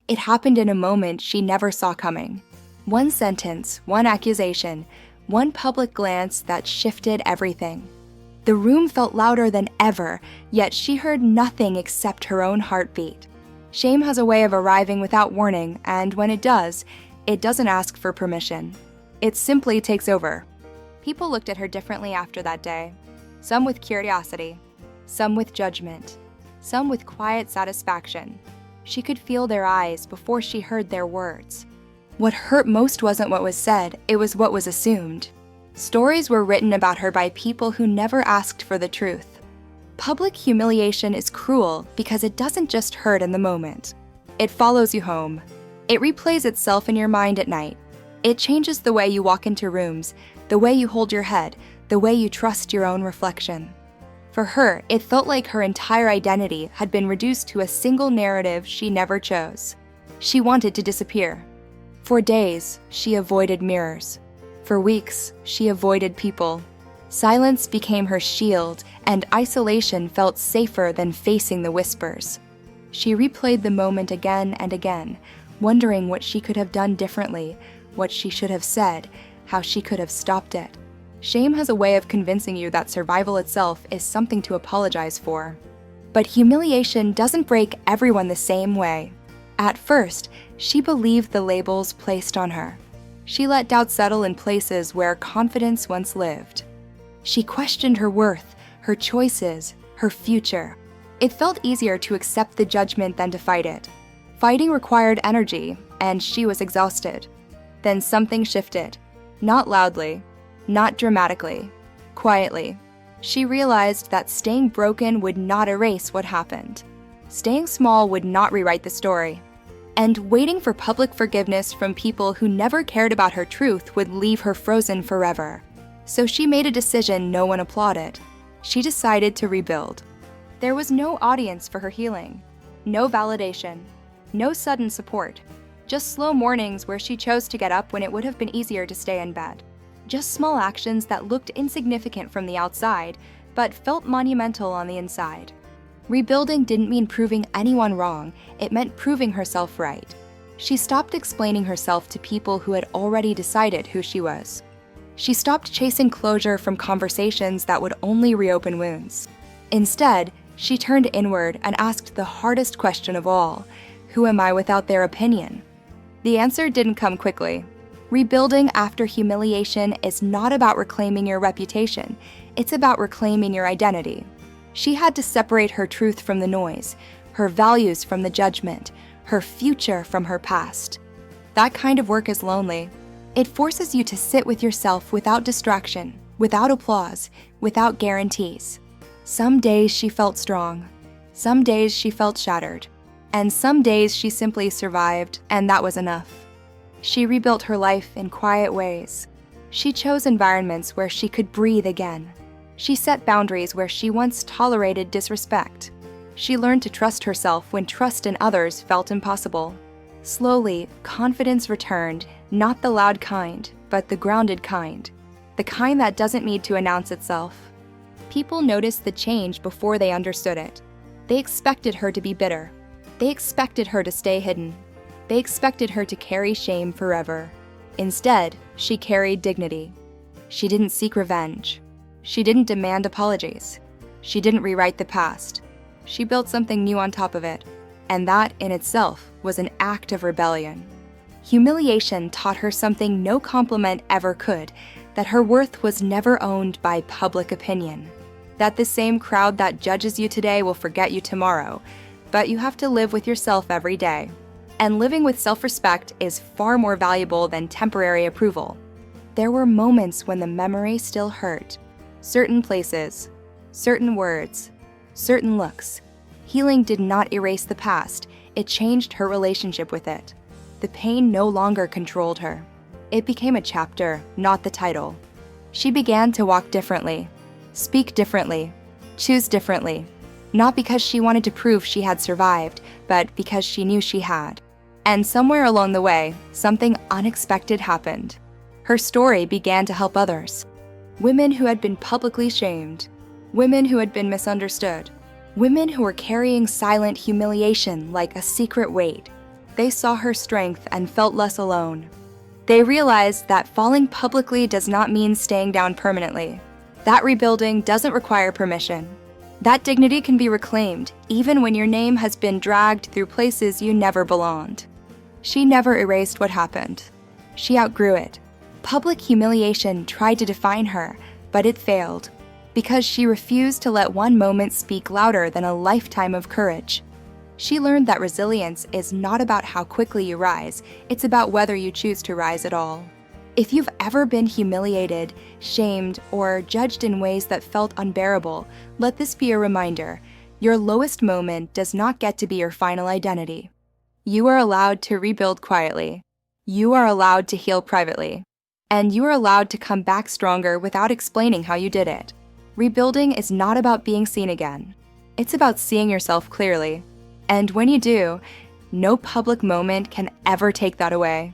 It happened in a moment she never saw coming. One sentence, one accusation, one public glance that shifted everything. The room felt louder than ever, yet she heard nothing except her own heartbeat. Shame has a way of arriving without warning, and when it does, it doesn't ask for permission. It simply takes over. People looked at her differently after that day. Some with curiosity, some with judgment, some with quiet satisfaction. She could feel their eyes before she heard their words. What hurt most wasn't what was said, it was what was assumed. Stories were written about her by people who never asked for the truth. Public humiliation is cruel because it doesn't just hurt in the moment. It follows you home. It replays itself in your mind at night. It changes the way you walk into rooms, the way you hold your head, the way you trust your own reflection. For her, it felt like her entire identity had been reduced to a single narrative she never chose. She wanted to disappear. For days, she avoided mirrors. For weeks, she avoided people. Silence became her shield, and isolation felt safer than facing the whispers. She replayed the moment again and again, wondering what she could have done differently, what she should have said, how she could have stopped it. Shame has a way of convincing you that survival itself is something to apologize for. But humiliation doesn't break everyone the same way. At first, she believed the labels placed on her. She let doubt settle in places where confidence once lived. She questioned her worth, her choices, her future. It felt easier to accept the judgment than to fight it. Fighting required energy, and she was exhausted. Then something shifted. Not loudly, not dramatically, quietly. She realized that staying broken would not erase what happened. Staying small would not rewrite the story. And waiting for public forgiveness from people who never cared about her truth would leave her frozen forever. So she made a decision no one applauded. She decided to rebuild. There was no audience for her healing, no validation, no sudden support, just slow mornings where she chose to get up when it would have been easier to stay in bed. Just small actions that looked insignificant from the outside, but felt monumental on the inside. Rebuilding didn't mean proving anyone wrong, it meant proving herself right. She stopped explaining herself to people who had already decided who she was. She stopped chasing closure from conversations that would only reopen wounds. Instead, she turned inward and asked the hardest question of all: who am I without their opinion? The answer didn't come quickly. Rebuilding after humiliation is not about reclaiming your reputation, it's about reclaiming your identity. She had to separate her truth from the noise, her values from the judgment, her future from her past. That kind of work is lonely. It forces you to sit with yourself without distraction, without applause, without guarantees. Some days she felt strong, some days she felt shattered, and some days she simply survived, and that was enough. She rebuilt her life in quiet ways. She chose environments where she could breathe again. She set boundaries where she once tolerated disrespect. She learned to trust herself when trust in others felt impossible. Slowly, confidence returned, not the loud kind, but the grounded kind. The kind that doesn't need to announce itself. People noticed the change before they understood it. They expected her to be bitter. They expected her to stay hidden. They expected her to carry shame forever. Instead, she carried dignity. She didn't seek revenge. She didn't demand apologies. She didn't rewrite the past. She built something new on top of it, and that in itself was an act of rebellion. Humiliation taught her something no compliment ever could, that her worth was never owned by public opinion. That the same crowd that judges you today will forget you tomorrow, but you have to live with yourself every day. And living with self-respect is far more valuable than temporary approval. There were moments when the memory still hurt. Certain places, certain words, certain looks. Healing did not erase the past, it changed her relationship with it. The pain no longer controlled her. It became a chapter, not the title. She began to walk differently, speak differently, choose differently. Not because she wanted to prove she had survived, but because she knew she had. And somewhere along the way, something unexpected happened. Her story began to help others. Women who had been publicly shamed, women who had been misunderstood, women who were carrying silent humiliation like a secret weight. they saw her strength and felt less alone. They realized that falling publicly does not mean staying down permanently. That rebuilding doesn't require permission. That dignity can be reclaimed, even when your name has been dragged through places you never belonged. She never erased what happened. She outgrew it. Public humiliation tried to define her, but it failed, because she refused to let one moment speak louder than a lifetime of courage. She learned that resilience is not about how quickly you rise, it's about whether you choose to rise at all. If you've ever been humiliated, shamed, or judged in ways that felt unbearable, let this be a reminder: your lowest moment does not get to be your final identity. You are allowed to rebuild quietly. You are allowed to heal privately. And you are allowed to come back stronger without explaining how you did it. Rebuilding is not about being seen again. It's about seeing yourself clearly. And when you do, no public moment can ever take that away.